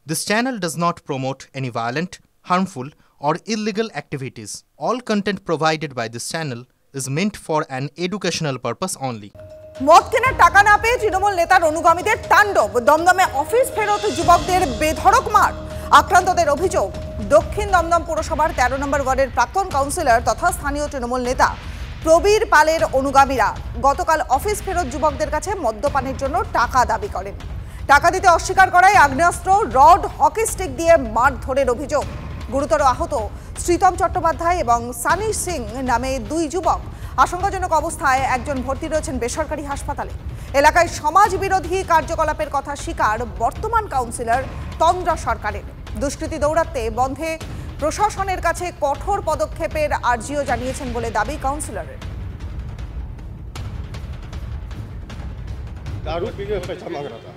This channel does not promote any violent, harmful, or illegal activities. All content provided by this channel is meant for an educational purpose only. মদ কেনার টাকা না পেয়ে তৃণমূল নেতার অনুগামীদের তাণ্ডব, দমদমে অফিস ফেরত যুবকদের বেধড়ক মার। আক্রান্তদের অভিযোগ, দক্ষিণ দমদম পুরসভার 13 নম্বর ওয়ার্ডের প্রাক্তন কাউন্সিলর তথা স্থানীয় তৃণমূল নেতা প্রবীর পালের অনুগামীরা গতকাল অফিস ফেরত যুবকদের কাছে মদ্যপানের জন্য টাকা দাবি করেন। টাকা দিতে অস্বীকার করায় আগ্নেয়াস্ত্র, রড, হকি স্টিক দিয়ে মারধরের অভিযোগ। গুরুতর আহত শ্রীতম চট্টোপাধ্যায় এবং সানি সিং নামে দুই যুবক। আশঙ্কাজনক অবস্থায় একজন ভর্তি রয়েছেন বেসরকারি হাসপাতালে। এলাকায় সমাজ বিরোধী কার্যকলাপের কথা স্বীকার বর্তমান কাউন্সিলর তন্দ্রা সরকারের। দুষ্কৃতী দৌরাত্মে বন্ধে প্রশাসনের কাছে কঠোর পদক্ষেপের আর্জিও জানিয়েছেন বলে দাবি কাউন্সিলরের। दारू पीने का पैसा मांग रहा था।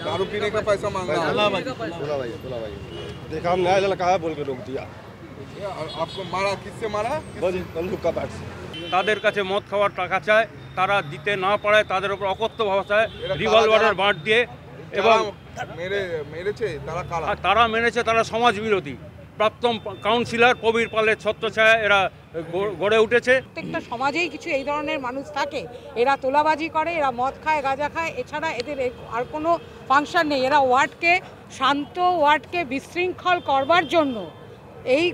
दारू पीने का पैसा मांग रहा है। बोला भाई देखा हम नया लड़का है बोल के रोक दिया। आपको मारा, किससे मारा? बंदूक का बैट से। তাদের কাছে মদ খাওয়ার টাকা চায়, তারা দিতে না পারে তাদের উপর অকথ্য ভাষায় রিভলভারের বাঁট দিয়ে এবং তারা মেনেছে তারা সমাজ বিরোধী। প্রাক্তন কাউন্সিলর প্রবীর পালের ছত্রছায়া এরা গড়ে উঠেছে। প্রত্যেকটা সমাজেই কিছু এই ধরনের মানুষ থাকে, এরা তোলাবাজি করে, এরা মদ খায়, গাঁজা খায়, এছাড়া এদের আর কোনো ফাংশন নেই। এরা ওয়ার্ডকে শান্ত, ওয়ার্ডকে বিশৃঙ্খল করবার জন্য এই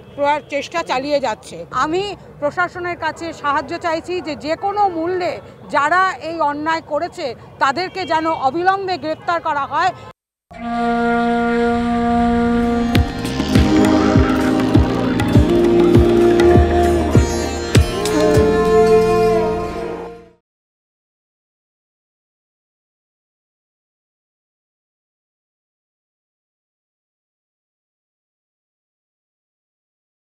চেষ্টা চালিয়ে যাচ্ছে। আমি প্রশাসনের কাছে সাহায্য চাইছি যে কোনো মূল্যে যারা এই অন্যায় করেছে তাদেরকে যেন অবিলম্বে গ্রেপ্তার করা হয়।